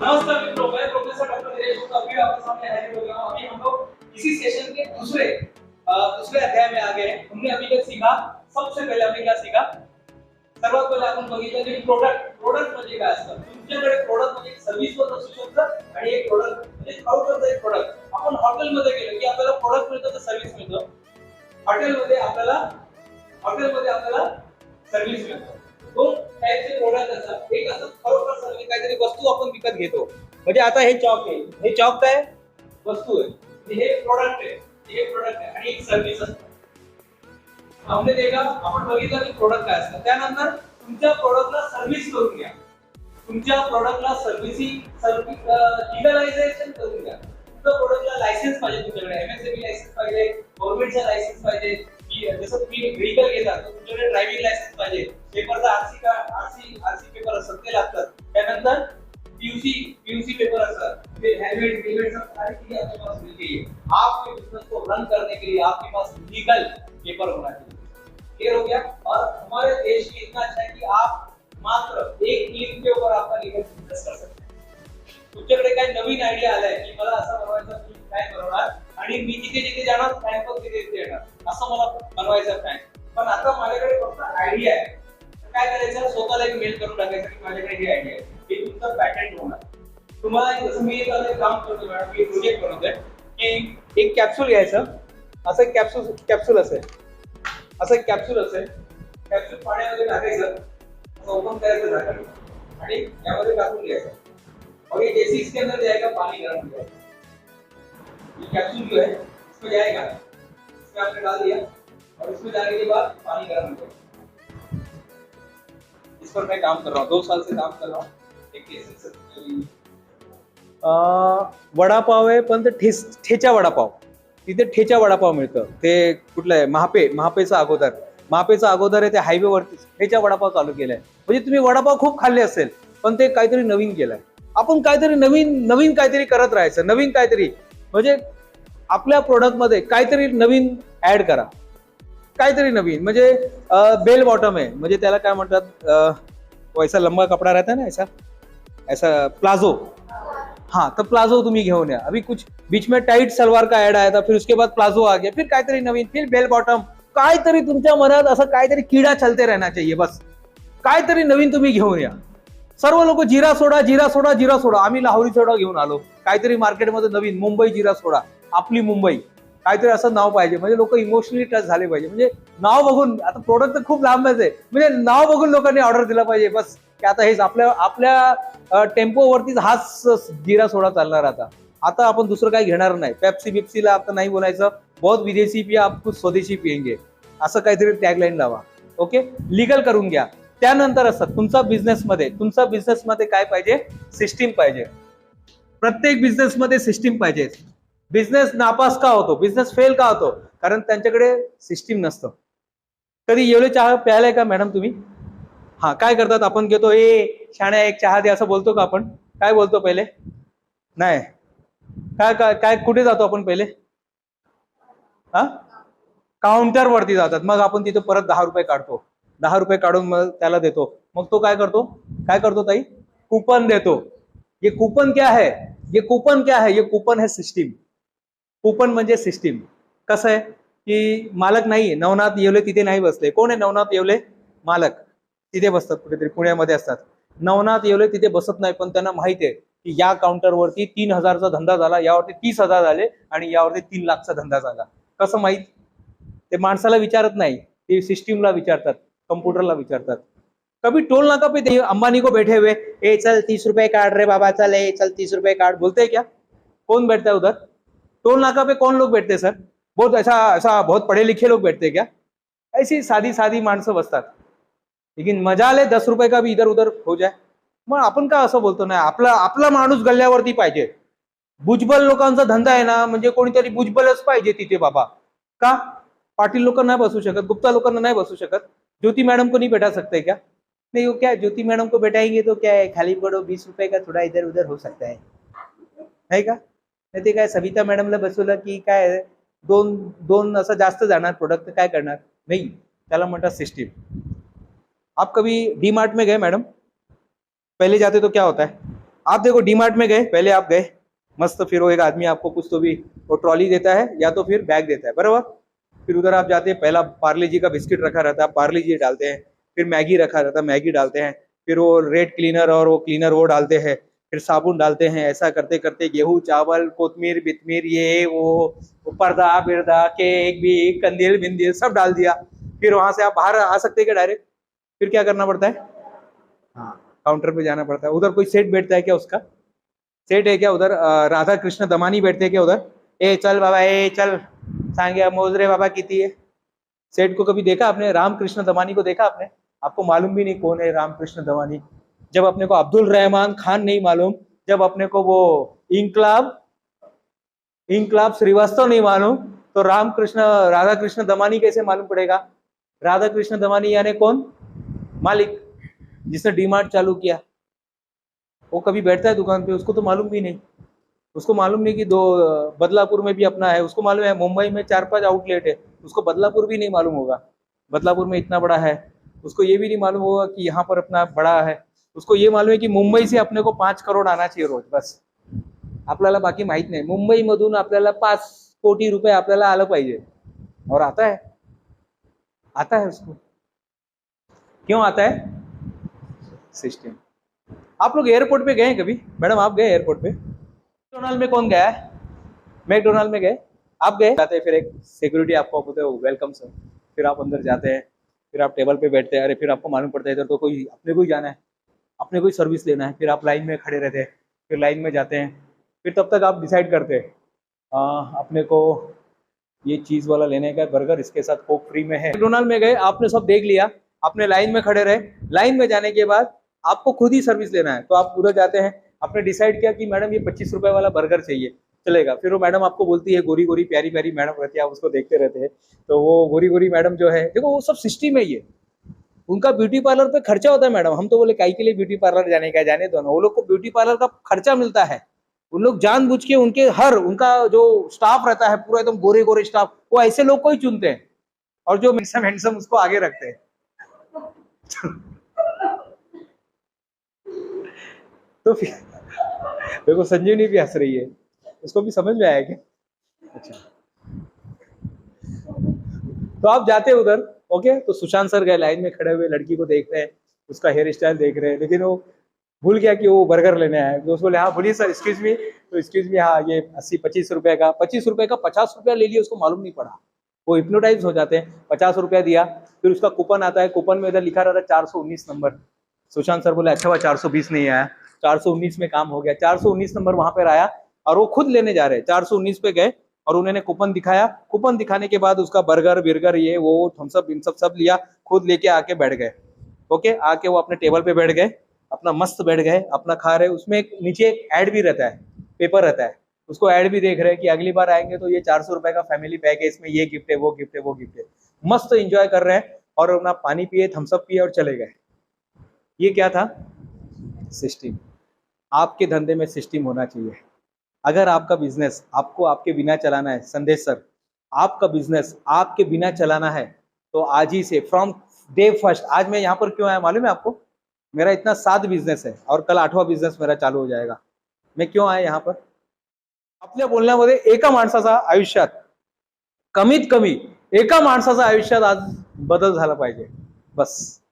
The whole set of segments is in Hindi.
नमस्कार मित्रों, मैं प्रोफेसर डॉक्टर दिनेश गुप्ता अभी आपके सामने हाजिर हो गया हूं। अभी हम लोग इसी सेशन के दूसरे अध्याय में आ गए हैं। हमने अभी तक सीखा, सबसे पहले हमने क्या सीखा? सर्वात पहिले आपण बघितलं की प्रोडक्ट म्हणजे काय असतं. तुमच्याकडे प्रोडक्ट म्हणजे एक सर्व्हिस होत असू शकतं आणि एक प्रोडक्ट म्हणजे आउटरचं एक प्रोडक्ट. आपण हॉटेलमध्ये गेलो की आपल्याला प्रोडक्ट मिळतं तर सर्व्हिस मिळतं. हॉटेलमध्ये आपल्याला सर्व्हिस मिळतं. दोन टाइपचे प्रोडक्ट असतात. एक असं खरोखर सर्व्हिस, काहीतरी वस्तू आपण विकत घेतो. म्हणजे आता हे चॉक आहे, हे चॉक काय वस्तू आहे, हे प्रोडक्ट आहे आणि एक सर्व्हिस असते. हमने देखा, आपण बघितलं की प्रोडक्ट काय असतं. त्यानंतर तुमच्या प्रोडक्टला सर्व्हिस करून घ्या. तुमच्या प्रोडक्टला लिगलायझेशन करून घ्या. तुमच्या प्रोडक्टला लायसन्स पाहिजे, तुमच्याकडे एमएसएमई लायसन्स पाहिजे, गव्हर्नमेंटचा लायसन्स पाहिजे. जसं तुम्ही व्हेइकल घेता तर तुमच्याकडे ड्रायव्हिंग लायसन्स पाहिजे. पेपरचा आरसी पेपर असतात ते लागतात. त्यानंतर पीयूसी पेपर असतात. फिर हेलमेट सब सारी चीजें आपके पास मिल गई है. आपके बिजनेस को रन करने के लिए आपके पास लीगल पेपर होना चाहिए. क्लियर हो गया? और हमारे देश में इतना अच्छा है कि आप मात्र एक क्लिक के ऊपर आपका लीगल बिजनेस कर सकते हैं. तुमच्याकडे काय नवीन आयडिया आलाय की मला असं बनवायचं, मी काय बनवणार आणि मी जिथे जिथे जाणार फॅन पण तिथे तिथे येणार, असं मला बनवायचं फॅन. पण आता माझ्याकडे फक्त आयडिया आहे. काय करायचं? स्वतःला एक मेल करून टाकायचं की माझ्याकडे ही आयडिया आहे, हे तुमचं पॅटंट होणार. तुम्हाला जसं मी एक काम करतो मॅडम, मी प्रोजेक्ट बनवतोय की एक कॅप्सूल घ्यायचं. असं एक कॅप्सूल असेल, कॅप्सूल पाण्यामध्ये टाकायचं, ओपन करायचं झाकण आणि यामध्ये टाकून घ्यायचं. और ये जैसे इसके अंदर जाएगा पानी गर्म हो जाएगा. ये कैप्सूल जो है इसमें जाएगा, इसमें आपने डाल दिया और इसमें जाने के बाद पानी गर्म हो जाएगा. इस पर मैं काम कर रहा हूँ, 2 साल से काम कर रहा हूँ. वडापाव आहे, पण ते ठेचा वडापाव. तिथे ठेचा वडापाव मिळतं. ते कुठलं आहे? महापेचा अगोदर आहे, ते हायवे वरती ठेचा वडापाव चालू केलाय. म्हणजे तुम्ही वडापाव खूप खाल्ले असेल, पण ते काहीतरी नवीन केलंय. आपण काहीतरी नवीन काहीतरी करत राहायचं. नवीन काहीतरी म्हणजे आपल्या प्रोडक्ट मध्ये काहीतरी नवीन ऍड करा. काहीतरी नवीन म्हणजे बेल बॉटम आहे, म्हणजे त्याला काय म्हणतात, वैसा लंबा कपडा रहता है ना, ऐसा प्लाजो. हाँ, तो प्लाजो तुम्ही घेऊन या. अभी कुछ बीच में टाइट सलवार का ऐड आया था, फिर उसके बाद प्लाजो आ गया, फिर काहीतरी नवीन, फिर बेल बॉटम. काहीतरी तुमच्या मनात असं काहीतरी कीड़ा चलते रहना चाहिए. बस काहीतरी नवीन तुम्ही घेऊन या. सर्व लोक जिरा सोडा. आम्ही लाहोरी सोडा घेऊन आलो. काहीतरी मार्केटमध्ये नवीन, मुंबई जिरा सोडा, आपली मुंबई, काहीतरी असं नाव पाहिजे. म्हणजे लोक इमोशनली टच झाले पाहिजे. म्हणजे नाव बघून, आता प्रोडक्ट तर खूप लांबच आहे, म्हणजे नाव बघून लोकांनी ऑर्डर दिला पाहिजे. बस की आता हेच आपल्या टेम्पोवरतीच हाच जिरा सोडा चालणार. आता आपण दुसरं काही घेणार नाही. पेप्सी बिप्सीला आता नाही बोलायचं. बहुत विदेशी पिया, आप कुछ स्वदेशी पियेंगे, असं काहीतरी टॅगलाईन लावा. ओके, लीगल करून घ्या. त्यानंतर असतात तुमचा बिझनेसमध्ये काय पाहिजे? सिस्टीम पाहिजे. प्रत्येक बिझनेसमध्ये सिस्टीम पाहिजे. बिझनेस नापास का होतो, बिझनेस फेल का होतो? कारण त्यांच्याकडे सिस्टीम नसतं. कधी एवढे चहा प्यायलाय का मॅडम तुम्ही? हा, काय करतात आपण? घेतो, शाण्या एक चहा दे असं बोलतो का आपण? काय बोलतो पहिले? नाही. काय कुठे जातो आपण पहिले? काउंटर वरती जातात. मग आपण तिथे परत 10 रुपये काढतो. 10 रुपये काढून मग त्याला देतो. मग तो काय करतो ताई? कूपन देतो. ये कूपन क्या है? ये कूपन है सिस्टीम. कूपन म्हणजे सिस्टीम. कसं आहे की मालक नाहीये, नवनाथ येवले तिथे नाही बसले. कोण आहे नवनाथ येवले? मालक. तिथे बसतात, कुठेतरी पुण्यामध्ये असतात. नवनाथ येवले तिथे बसत नाही, पण त्यांना माहिती आहे की या काउंटरवरती 3,000चा धंदा झाला, यावरती 30,000 झाले आणि यावरती 3,00,000चा धंदा झाला. कसं माहित? ते माणसाला विचारत नाही, ते सिस्टीमला विचारतात, कम्प्युटरला विचारतात. कभी टोल नाका पे देखिए अंबानी को बैठे हुए, ए चल 30 रुपए काट रे बाबा, चल 30 रुपए काट, बोलते हैं क्या? कौन बैठता है उधर? टोल नाका पे कौन लोग बैठते हैं सर? बहुत ऐसा बहुत पढ़े लिखे लोग बैठते हैं क्या? ऐसी साधी माणसं बसतात. लेकिन मजा आले 10 रुपये का भी इधर उधर हो जाए. मग आपण का असं बोलतो? नाही, आपला माणूस गल्ल्यावरती पाहिजे. भुजबल लोकांचा धंदा आहे ना, म्हणजे कोणीतरी भुजबलच पाहिजे तिथे बाबा. का? पाटील लोक नाही बसू शकत, गुप्ता लोकांना नाही बसू शकत, ज्योति मैडम को नहीं बैठा सकते क्या? नहीं, वो क्या ज्योति मैडम को बैठाएंगे तो क्या है, खाली पड़ो 20 रुपए का थोड़ा इधर उधर हो सकता है का? नाही ते काय सविता मॅडमला बसवलं की काय दोन असं जास्त जाणार प्रोडक्ट, काय करणार? नाही, त्याला म्हणतात सिस्टीम. आप कभी डी मार्ट में गए मैडम? पहले जाते तो क्या होता है? आप देखो डीमार्ट में गए, पहले आप गए मस्त, फिर वो एक आदमी आपको कुछ तो भी वो ट्रॉली देता है या तो फिर बैग देता है, बराबर। फिर उधर आप जाते हैं, पहला पार्ले जी का बिस्किट रखा रहता है, पार्ले जी डालते हैं। फिर मैगी रखा रहता है, मैगी डालते हैं। फिर वो रेड क्लीनर और वो क्लीनर वो डालते हैं। फिर साबुन डालते हैं। ऐसा करते करते गेहूं चावल कोतमीर बितमीर ये वो पर्दा बिरदा केक भी कंदील बिंदील सब डाल दिया। फिर वहां से आप बाहर आ सकते हैं क्या डायरेक्ट? फिर क्या करना पड़ता है? हाँ, काउंटर पे जाना पड़ता है। उधर कोई सेठ बैठता है क्या? उसका सेठ है क्या उधर? राधा कृष्ण दमानी बैठते हैं क्या उधर? ए चल बाबा, ए चल सांगे मोजरे बाबा किती है। सेठ को कभी देखा आपने? रामकृष्ण दमानी को देखा आपने? आपको मालूम भी नहीं कौन है रामकृष्ण दमानी। जब अपने को अब्दुल रहमान खान नहीं मालूम, जब अपने को वो इंकलाब इंकलाब श्रीवास्तव नहीं मालूम, तो राधा कृष्ण दमानी कैसे मालूम पड़ेगा? राधा कृष्ण दमानी यानी कौन? मालिक, जिसने डीमार्ट चालू किया। वो कभी बैठता है दुकान पे, उसको तो मालूम भी नहीं। उसको मालूम नहीं कि दो बदलापुर में भी अपना है। उसको मालूम है मुंबई में 4-5 आउटलेट है, उसको बदलापुर भी नहीं मालूम होगा बदलापुर में इतना बड़ा है। उसको ये भी नहीं मालूम होगा कि यहाँ पर अपना बड़ा है। उसको ये मालूम है कि मुंबई से अपने को 5 करोड़ आना चाहिए रोज, बस। आपल्याला बाकी माहित नाही। मुंबई मधून आपल्याला 5 कोटी रुपये आपल्याला आलं पाहिजे, और आता है। आता है उसको। क्यों आता है? सिस्टम। आप लोग एयरपोर्ट पे गए कभी? मैडम आप गए एयरपोर्ट पे? मैकडोनाल्ड में कौन गया है? मैकडोनाल्ड में गए? आप गए? जाते हैं, फिर एक सिक्योरिटी आपको बोलते हैं वेलकम सर। फिर आप अंदर जाते हैं, फिर आप टेबल पे बैठते हैं। अरे फिर आपको मालूम पड़ता है इधर तो कोई अपने को ही जाना है, अपने को ही सर्विस लेना है। फिर आप लाइन में खड़े रहते हैं, फिर लाइन में जाते हैं। फिर तब तक आप डिसाइड करते हैं अपने को ये चीज़ वाला लेने का, बर्गर इसके साथ कोक फ्री में है। मैकडोनाल्ड में गए, आपने सब देख लिया, आपने लाइन में खड़े रहे। लाइन में जाने के बाद आपको खुद ही सर्विस लेना है, तो आप उधर जाते हैं। आपने डिसाइड किया कि मैडम ये 25 रुपए वाला बर्गर चाहिए, चलेगा। फिर वो मैडम आपको बोलती है, गोरी गोरी प्यारी प्यारी मैडम रहती है, आप उसको देखते रहते हैं। तो वो गोरी गोरी मैडम जो है, देखो वो सब सिस्टम है ये। उनका ब्यूटी पार्लर पे खर्चा होता है मैडम। हम तो बोले काई के लिए ब्यूटी पार्लर जाने का, जाने दो ना। वो लोग को ब्यूटी पार्लर का खर्चा मिलता है। उन लोग जानबूझ के उनका जो स्टाफ रहता है पूरा एकदम गोरे गोरे स्टाफ, वो ऐसे लोग को ही चुनते हैं, और जो हैंडसम हैंडसम उसको आगे रखते हैं। तो फिर देखो संजीवनी भी हंस रही है, उसको भी समझ में आया क्या? अच्छा, तो आप जाते हैं उधर, ओके। तो सुशांत सर गए, लाइन में खड़े हुए लड़की को देख रहे हैं, उसका हेयर स्टाइल देख रहे हैं, लेकिन वो भूल गया कि वो बर्गर लेने आया है। तो उसको बोले हाँ बोलिए सर, एक्सक्यूज मी। तो एक्सक्यूज मी, हाँ ये 25 रुपए का 50 रुपया ले लिया, उसको मालूम नहीं पड़ा। वो हिप्नोटाइज हो जाते हैं। 50 रुपया दिया, फिर उसका कूपन आता है, कूपन में इधर लिखा रहता है 419 नंबर। सुशांत सर बोले अच्छा हुआ 420 नहीं आया, 419 में काम हो गया। 419 नंबर वहां पर आया, और वो खुद लेने जा रहे हैं। 419 पे गए और उन्होंने कूपन दिखाया। कूपन दिखाने के बाद उसका बर्गर बिर्गर ये वो थम्सअप बिम्सअप सब लिया, खुद लेके आके बैठ गए। ओके, आके वो अपने टेबल पे बैठ गए, अपना मस्त बैठ गए, अपना खा रहे। उसमें नीचे एक ऐड भी रहता है, पेपर रहता है, उसको ऐड भी देख रहे हैं कि अगली बार आएंगे तो ये 400 रुपए का फैमिली पैक है, इसमें ये गिफ्ट है, वो गिफ्ट है, वो गिफ्ट है। मस्त एंजॉय कर रहे हैं, और अपना पानी पिए, थम्सअप पिए और चले गए। ये क्या था? सिस्टम। आपके धंधे में सिस्टम होना चाहिए। अगर आपका बिजनेस आपको आपके बिना चलाना है, संदेश सर, आपका बिजनेस आपके बिना चलाना है, तो आज ही से फ्रॉम डे फर्स्ट। आज मैं यहाँ पर क्यों आया मालूम है आपको? मेरा इतना 7 बिजनेस है, और कल 8वां बिजनेस मेरा चालू हो जाएगा। मैं क्यों आया यहाँ पर? आपल्या बोलण्यामध्ये एका माणसाचा आयुष्यात, कमीत कमी एका माणसाचा आयुष्यात आज बदल झाला पाहिजे, बस।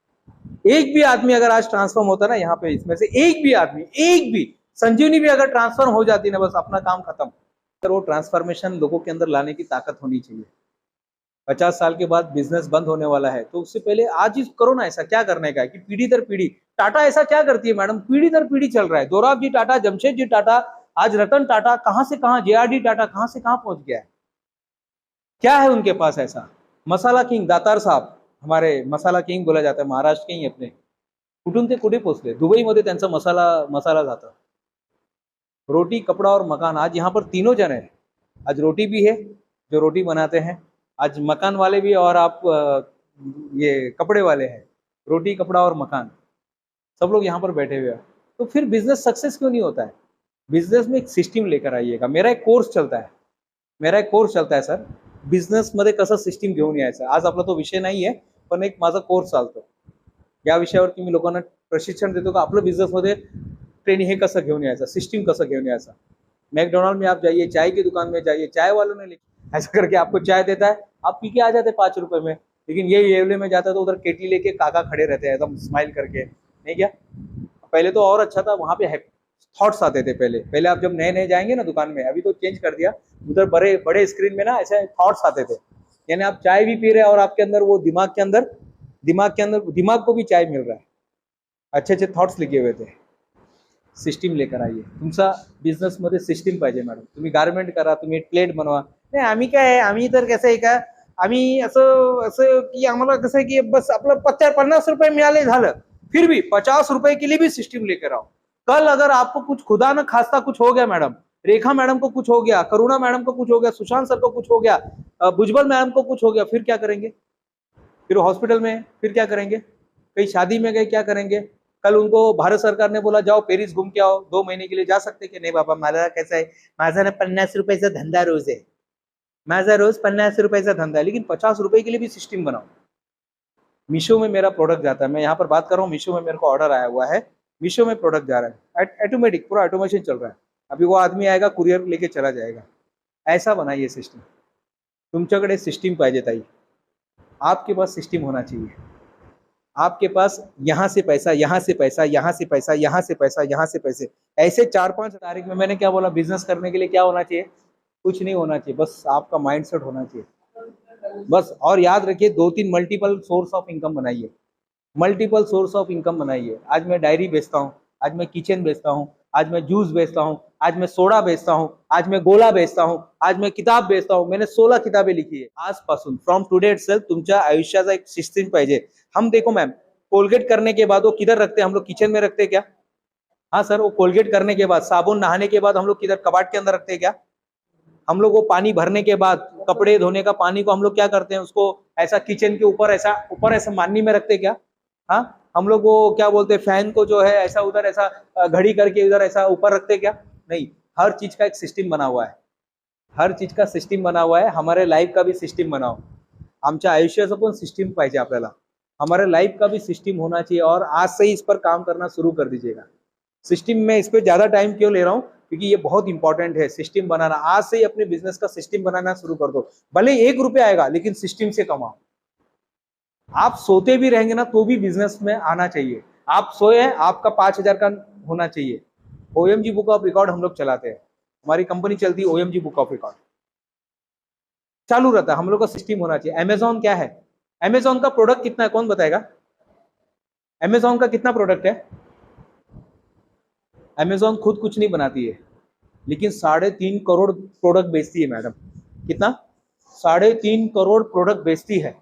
एक भी आदमी अगर आज ट्रांसफॉर्म होता ना यहाँ पे, इसमें से एक भी आदमी, एक भी संजीवनी भी अगर ट्रांसफॉर्म हो जाती ना, बस अपना काम खत्म। तो वो ट्रांसफॉर्मेशन लोगों के अंदर लाने की ताकत होनी चाहिए। 50 साल के बाद बिजनेस बंद होने वाला है, तो उससे पहले आज ही करो ना। ऐसा क्या करने का है कि पीढ़ी दर पीढ़ी। टाटा ऐसा क्या करती है मैडम? पीढ़ी दर पीढ़ी चल रहा है। दोराबजी टाटा, जमशेदजी टाटा, आज रतन टाटा, कहां से कहां, जेआरडी टाटा कहां से कहां पहुंच गया है। क्या है उनके पास ऐसा? मसाला किंग दातार साहब, हमारे मसाला किंग बोला जाता है, महाराष्ट्र के ही अपने, कुठून ते कुठे पोहोचले? दुबईमध्ये त्यांचा मसाला जाता। रोटी कपड़ा और मकान, आज यहाँ पर तीनों जन है। आज रोटी भी है जो रोटी बनाते हैं, आज मकान वाले भी, और आप ये कपड़े वाले हैं। रोटी कपड़ा और मकान, सब लोग यहाँ पर बैठे हुए हैं। तो फिर बिजनेस सक्सेस क्यों नहीं होता है? बिजनेस में एक सिस्टम लेकर आइएगा। मेरा एक कोर्स चलता है सर, बिझनेस मध्ये कसं सिस्टीम घेऊन यायचं। आज आपला तो विषय नाही आहे, पण एक माझा कोर्स चालतो, या विषयावरती मी लोकांना प्रशिक्षण देतो का आपलं बिझनेसमध्ये ट्रेन हे कसं घेऊन यायचं, सिस्टम कसं घेऊन यायचं। मैकडोनाल्ड में आप जाइए, चाय की दुकान में जाइए, चाय वालों ने ऐसा करके आपको चाय देता है, आप पी के आ जाते 5 रुपए में। लेकिन ये येवले में जाता है तो उधर केटली लेके काका खड़े रहते हैं एकदम स्माइल करके, नहीं क्या? पहले तो और अच्छा था, वहां पे थॉट्स आते थे। पहले पहले आप जब नए नए जाएंगे ना दुकान में, अभी तो चेंज कर दिया, उधर बड़े बड़े स्क्रीन में ना ऐसे थॉट्स आते थे, यानी आप चाय भी पी रहे हैं और आपके अंदर वो दिमाग को भी चाय मिल रहा है, अच्छे अच्छे थॉट्स लिखे हुए थे। सिस्टीम लेकर आइए, तुमचा बिझनेसमध्ये सिस्टीम पाहिजे मॅडम। तुम्ही गारमेंट करा, तुम्ही प्लेट बनवा, नाही आम्ही काय आहे, आम्ही तर कसं आहे का, आम्ही असं असं की आम्हाला कसं आहे की बस आपलं 50 रुपए मिळाले झालं, फिर भी 50 रुपए के लिए भी सिस्टम लेकर आओ। कल अगर आपको कुछ खुदा न खास्ता कुछ हो गया मैडम, रेखा मैडम को कुछ हो गया, करुणा मैडम को कुछ हो गया, सुशांत सर को कुछ हो गया, भुजबल मैडम को कुछ हो गया, फिर क्या करेंगे? फिर हॉस्पिटल में फिर क्या करेंगे? कहीं शादी में गए क्या करेंगे? कल उनको भारत सरकार ने बोला जाओ पेरिस घूम के आओ, 2 महीने के लिए जा सकते कि नहीं बाबा, मला कैसा है, माझा ना 50 रुपयाचा धंदा रोज है, माझा रोज 50 रुपयाचा धंधा है, लेकिन 50 रुपए के लिए भी सिस्टम बनाओ। मीशो में मेरा प्रोडक्ट जाता है, मैं यहाँ पर बात कर रहा हूँ, मीशो में मेरे को ऑर्डर आया हुआ है, मीशो में प्रोडक्ट जा रहा है, ऑटोमेटिक पूरा ऑटोमेशन चल रहा है। अभी वो आदमी आएगा, कुरियर लेके चला जाएगा। ऐसा बनाइए सिस्टम। तुमच्याकडे सिस्टम पाहिजे ताई, आपके पास सिस्टम होना चाहिए। आपके पास यहाँ से पैसा, यहाँ से पैसा, यहाँ से पैसा, यहाँ से पैसा, यहाँ से पैसे, ऐसे 4-5 तारीख में। मैंने क्या बोला, बिजनेस करने के लिए क्या होना चाहिए? कुछ नहीं होना चाहिए, बस आपका माइंडसेट होना चाहिए बस। और याद रखिए 2-3 मल्टीपल सोर्स ऑफ इनकम बनाइए, मल्टीपल सोर्स ऑफ इनकम बनाइए। आज मैं डायरी बेचता हूँ, आज मैं किचन बेचता हूँ, आज मैं जूस बेचता हूँ, आज मैं सोडा बेचता हूँ, आज मैं गोला बेचता हूँ, आज मैं किताब बेचता हूँ। मैंने 16 किताबें लिखी है। आजपासून फ्रॉम टुडे इटसेल्फ तुमच्या आयुष्याचा एक सिस्टम पाहिजे। हम देखो मैम, कोलगेट करने के बाद वो किधर रखते हैं? हम लोग किचन में रखते हैं क्या? हाँ सर, वो कोलगेट करने के बाद, साबुन नहाने के बाद हम लोग किधर कबाड़ के अंदर रखते हैं क्या? हम लोग वो पानी भरने के बाद, कपड़े धोने का पानी को हम लोग क्या करते हैं, उसको ऐसा किचन के ऊपर ऐसा माननी में रखते क्या? हाँ, हम लोग वो क्या बोलते हैं, फैन को जो है ऐसा उधर ऐसा घड़ी करके उधर ऐसा ऊपर रखते क्या? नहीं। हर चीज का एक सिस्टम बना हुआ है, हर चीज का सिस्टम बना हुआ है। हमारे लाइफ का भी सिस्टम बनाओ, आमच्या आयुष्याचं पण सिस्टम पाहिजे आपल्याला, हमारे लाइफ का भी सिस्टम होना चाहिए। और आज से ही इस पर काम करना शुरू कर दीजिएगा। सिस्टम में इस पर ज्यादा टाइम क्यों ले रहा हूँ, क्योंकि ये बहुत इंपॉर्टेंट है सिस्टम बनाना। आज से ही अपने बिजनेस का सिस्टम बनाना शुरू कर दो। भले 1 रुपया आएगा, लेकिन सिस्टम से कमाओ। आप सोते भी रहेंगे ना तो भी बिजनेस में आना चाहिए। आप सोए हैं, आपका 5,000 का होना चाहिए। OMG बुक ऑफ रिकॉर्ड हम लोग चलाते हैं, हमारी कंपनी चलती है OMG बुक ऑफ रिकॉर्ड, चालू रहता है। हम लोग का सिस्टम होना चाहिए। अमेजॉन क्या है? अमेजॉन का प्रोडक्ट कितना है, कौन बताएगा? अमेजॉन का कितना प्रोडक्ट है? अमेजॉन खुद कुछ नहीं बनाती है, लेकिन 3.5 करोड़ प्रोडक्ट बेचती है मैडम। कितना? 3.5 करोड़ प्रोडक्ट बेचती है।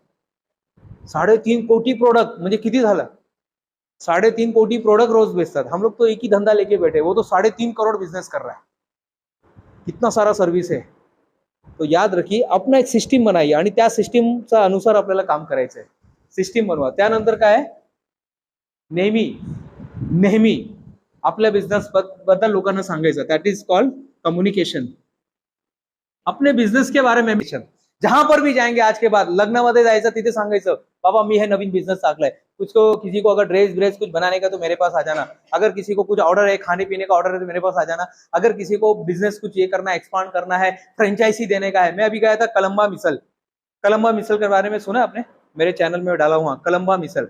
3.5 कोटी प्रोडक्ट म्हणजे किती झालं? 3.5 कोटी प्रोडक्ट रोज बेचतात। हम लोग तो एक ही धंधा लेके बैठे, वो तो 3.5 करोड़ बिजनेस कर रहा है। कितना सारा सर्विस है। तो याद रखिए, अपना एक सिस्टम बनाइए आणि त्या सिस्टमच्या अनुसार आपल्याला काम करायचं आहे। सिस्टम बनवा। त्यानंतर काय आहे, नेहमी आपल्या बिझनेस बद्दल लोकांना सांगायचं, दॅट इज कॉल्ड कम्युनिकेशन। अपने बिझनेस के बारे में मिशन, जहां पर भी जाएंगे आज के बाद, लग्नामध्ये जायचं तिथे सांगायचं, बाबा मी हे नवीन बिझनेस टाकलाय, किसी को अगर ड्रेस कुछ बनाने का तो मेरे पास आ जाना, अगर किसी को कुछ ऑर्डर है, खाने पीने का ऑर्डर है तो मेरे पास आ जाना, अगर किसी को बिजनेस कुछ ये करना है, एक्सपांड करना है, फ्रेंचाइजी देने का है। मैं अभी गया था कलम्बा मिसल के बारे में सुना आपने? मेरे चैनल में डाला हुआ कलम्बा मिसल।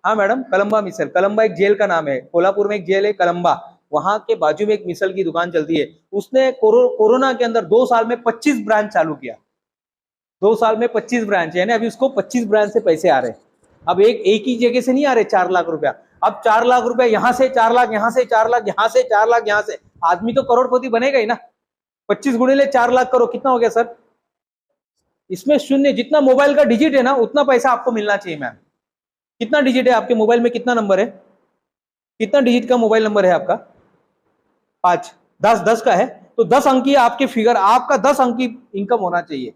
हाँ मैडम, कलम्बा मिसल। कलम्बा एक जेल का नाम है, कोल्हापुर में एक जेल है कलम्बा, वहां के बाजू में एक मिसल की दुकान चलती है। उसने कोरोना के अंदर 2 साल में 25 ब्रांच चालू किया। 2 साल में 25 ब्रांच, यानी अभी उसको 25 ब्रांच से पैसे आ रहे हैं। अब एक ही जगह से नहीं आ रहे 4 लाख रुपया, अब 4 लाख रुपया यहाँ से 4 लाख, यहाँ से 4 लाख, यहाँ से 4 लाख, यहाँ से। आदमी तो करोड़पति बनेगा ही ना। 25 गुणे 4 लाख करो, कितना हो गया सर? इसमें शून्य, जितना मोबाइल का डिजिट है ना उतना पैसा आपको मिलना चाहिए मैम। कितना डिजिट है आपके मोबाइल में? कितना नंबर है? कितना डिजिट का मोबाइल नंबर है आपका? 5, 10 का है तो 10 अंकी आपके फिगर, आपका 10 अंकी इनकम होना चाहिए,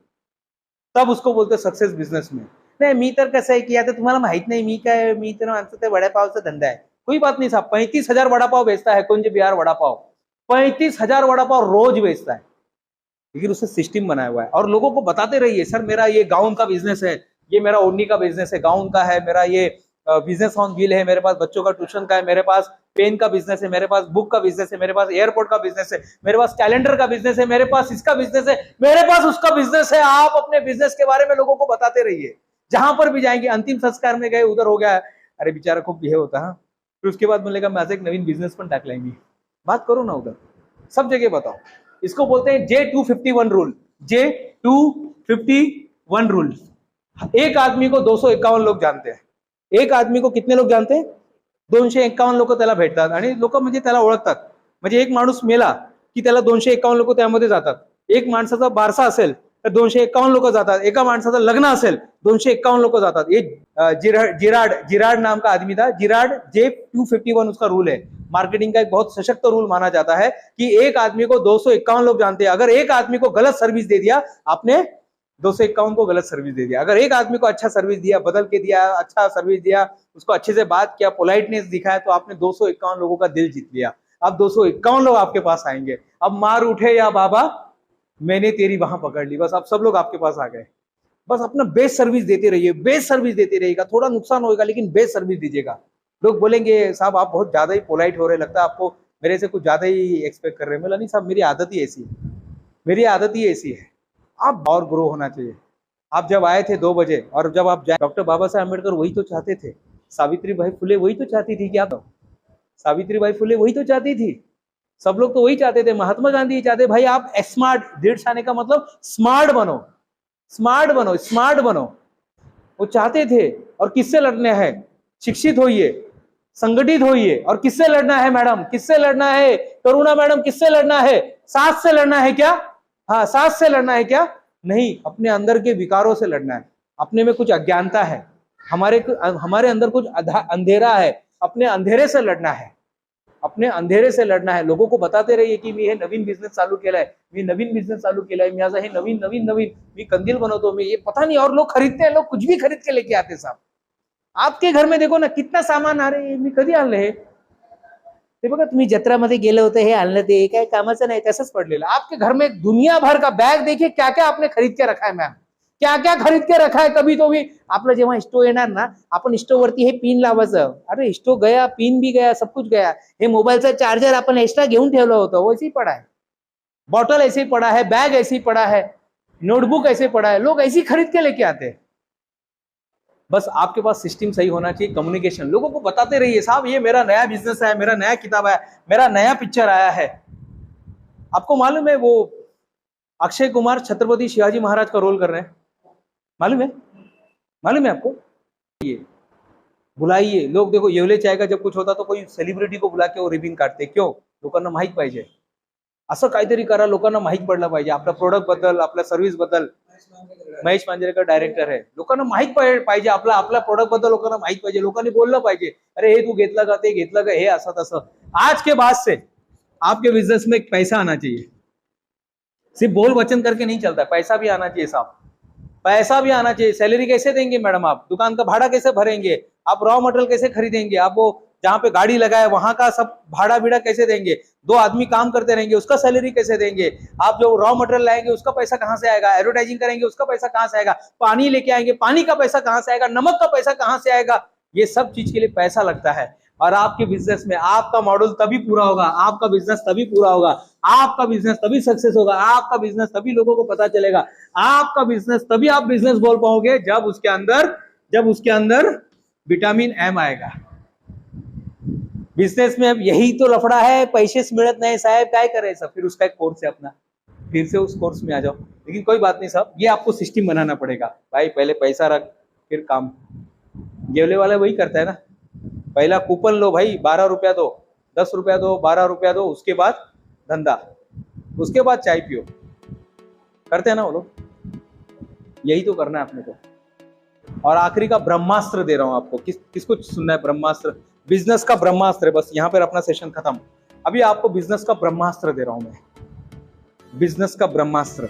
तब उसको बोलते सक्सेस बिझनेस में। नाही मी तर कसं आहे की आता तुम्हाला माहित नाही, मी तर मानतो ते वडापावचा धंदा आहे। कोई बात नहीं साहब, 35,000 वडापाव बेचता है कुंज बिहार वडापाव, 35,000 वडापाव रोज बेचता है, लेकिन उसने सिस्टम बनाया हुआ है। और लोगों को बताते रहिए, सर मेरा ये गाउन का बिजनेस है, ये मेरा ओढ़नी का बिजनेस है, गाउन का है, मेरा ये बिजनेस ऑन व्हील है, मेरे पास बच्चों का ट्यूशन का है, मेरे पास पेन का बिजनेस है, मेरे पास बुक का बिजनेस है, मेरे पास एयरपोर्ट का बिजनेस है, मेरे पास कैलेंडर का बिजनेस है, मेरे पास इसका बिजनेस है, मेरे पास उसका बिजनेस है। आप अपने बिजनेस के बारे में लोगों को बताते रहिए, जहां पर भी जाएंगे। अंतिम संस्कार में गए, उधर हो गया, अरे बेचारा खूप हे होता है, फिर उसके बाद बोलेगा माझं एक नवीन बिजनेस पण टाकलाय मी। बात करो ना, उधर सब जगह बताओ। इसको बोलते हैं J251 रूल। J251 rule. एक आदमी को 251 लोग जानते हैं। एक आदमी को कितने लोग जानते हैं? 251 लोक त्याला भेटतात आणि लोक म्हणजे त्याला ओळखतात। म्हणजे एक माणूस मेला की त्याला 251 लोक त्यामध्ये जातात। एक माणसाचा बारसा असेल तर 251 लोक जातात। एका माणसाचं लग्न असेल 251 लोक जातात। एक जिराड नाम का आदमी था, जिराड। J251 उसका रूल है। मार्केटिंग का एक बहुत सशक्त रूल माना जाता है कि एक आदमी को 251 लोग जानते हैं। अगर एक आदमी को गलत सर्विस दे दिया आपने, 251 को गलत सर्विस दे दिया। अगर एक आदमी को अच्छा सर्विस दिया, बदल के दिया, अच्छा सर्विस दिया, उसको अच्छे से बात किया, पोलाइटनेस दिखाया, तो आपने 251 लोगों का दिल जीत लिया। अब 251 लोग आपके पास आएंगे। अब मार उठे या बाबा, मैंने तेरी वहां पकड़ ली, बस अब सब लोग आपके पास आ गए। बस अपना बेस्ट सर्विस देते रहिए, बेस्ट सर्विस देते रहिएगा। थोड़ा नुकसान होगा लेकिन बेस्ट सर्विस दीजिएगा। लोग बोलेंगे साहब आप बहुत ज्यादा ही पोलाइट हो रहे, लगता है आपको मेरे से कुछ ज्यादा ही एक्सपेक्ट कर रहे हैं। बोला नहीं साहब, मेरी आदत ही ऐसी है, मेरी आदत ही ऐसी है। आप और ग्रो होना चाहिए। आप जब आए थे 2 बजे और जब आप जाए, डॉक्टर बाबा साहब अम्बेडकर वही तो चाहते थे, सावित्रीबाई फुले वही तो चाहती थी कि आप, सावित्रीबाई फुले वही तो चाहती थी, सब लोग तो वही चाहते थे। महात्मा गांधी चाहते भाई आप स्मार्ट, 150 आने का मतलब स्मार्ट बनो, स्मार्ट बनो, स्मार्ट बनो। वो चाहते थे। और किससे लड़ना है? शिक्षित होइए, संगठित होइए। और किससे लड़ना है मैडम? किससे लड़ना है करुणा मैडम? किससे लड़ना है? सास से लड़ना है क्या? हाँ, सास से लड़ना है क्या? नहीं, अपने अंदर के विकारों से लड़ना है। अपने में कुछ अज्ञानता है, हमारे अंदर कुछ अंधेरा है, अपने अंधेरे से लड़ना है, अपने अंधेरे से लड़ना है। लोगों को बताते रहिए की मी हे नवीन बिझनेस चालू केलाय, मी नवीन बिझनेस चालू केलाय, मी आज हे नवीन नवीन नवीन मी कंदील बनवतो, मी ये पता नहीं। और लोग खरीदते हैं, लोग कुछ भी खरीद के लेके आते साहब। आपके घर में देखो ना कितना सामान आ रहे हैं, मी कधी आणलं हे? ते बघा, तुम्ही जत्रामध्ये गेले होते, हे आणलं, ते काय कामाचं नाही, तसंच पडलेलं। आपके घर में दुनिया भर का बैग देखिए, क्या क्या आपने खरीद के रखा है मैम, क्या क्या खरीद के रखा है। कभी तो भी आपलं जेव्हा स्टोव येणार ना, आपण स्टोव वरती हे पिन लावायचं, अरे स्टोव गया, पिन भी गया, सब कुछ गया। हे मोबाईलचा चार्जर आपण एक्स्ट्रा घेऊन ठेवलं होतं, वैसे ही पड़ा है। बॉटल ऐसे ही पड़ा है, बैग ऐसे ही पड़ा है, नोटबुक ऐसे पड़ा है। लोग ऐसे ही खरीद के लेके आते हैं। बस आपके पास सिस्टम सही होना चाहिए, कम्युनिकेशन। लोगों को बताते रहिए साहब ये मेरा नया बिजनेस है, मेरा नया किताब है, मेरा नया पिक्चर आया है। आपको मालूम है वो अक्षय कुमार छत्रपति शिवाजी महाराज का रोल कर रहे हैं, मालूम है? मालूम है आपको? ये बुलाइए। लोग देखो येवले चाय का जब कुछ होता तो कोई सेलिब्रिटी को बुला के वो रिबिन काटते, क्यों? लोकांना माहित पाहिजे। असं काहीतरी करा, लोकांना माहित पडलं पाहिजे आपल्या प्रोडक्ट बद्दल, आपल्या सर्व्हिस बद्दल। महेश मांजरेकर डायरेक्टर है, लोकांना माहित पाहिजे आपला, आपल्या प्रोडक्ट बद्दल लोकांना माहित पाहिजे, लोकांनी बोललं पाहिजे, अरे हे तू घेतलं का, ते घेतलं का, हे असं तसं। आज के बाद से आपके बिजनेस में एक पैसा आना चाहिए। सिर्फ बोल वचन करके नहीं चलता, पैसा भी आना चाहिए साहब, पैसा भी आना चाहिए। सैलरी कैसे देंगे मैडम आप? दुकान का भाड़ा कैसे भरेंगे आप? रॉ मटेरियल कैसे खरीदेंगे आप? वो जहां पे गाड़ी लगाए वहां का सब भाड़ा बीड़ा कैसे देंगे? 2 आदमी काम करते रहेंगे, उसका सैलरी कैसे देंगे आप? जो रॉ मटेरियल लाएंगे उसका पैसा कहां से आएगा? एडवर्टाइजिंग करेंगे उसका पैसा कहां से आएगा? पानी लेके आएंगे, पानी का पैसा कहां से आएगा? नमक का पैसा कहां से आएगा? ये सब चीज के लिए पैसा लगता है। और आपके बिजनेस में आपका मॉडल तभी पूरा होगा, आपका बिजनेस तभी पूरा होगा, आपका बिजनेस तभी सक्सेस होगा, आपका बिजनेस तभी लोगों को पता चलेगा, आपका बिजनेस तभी आप बिजनेस बोल पाओगे जब उसके अंदर विटामिन एम आएगा। बिजनेस में अब यही तो लफड़ा है, पैसे मिलत नहीं साहब, क्या करे सब। फिर उसका एक कोर्स है अपना, फिर से उस कोर्स में आ जाओ। लेकिन कोई बात नहीं साहब, ये आपको सिस्टम बनाना पड़ेगा भाई। पहले पैसा रख फिर काम। गेवले वाला वही करता है ना, पहला कूपन लो भाई, 12 रुपया दो, 10 रुपया दो, 12 रुपया दो, उसके बाद धंधा, उसके बाद चाय पियो। करते हैं ना वो लोग, यही तो करना है अपने को। और आखिरी का ब्रह्मास्त्र दे रहा हूं आपको। किसको सुनना है ब्रह्मास्त्र? बिजनेस का ब्रह्मास्त्र है। बस यहां पर अपना सेशन खत्म। अभी आपको बिजनेस का ब्रह्मास्त्र दे रहा हूं मैं, बिजनेस का ब्रह्मास्त्र।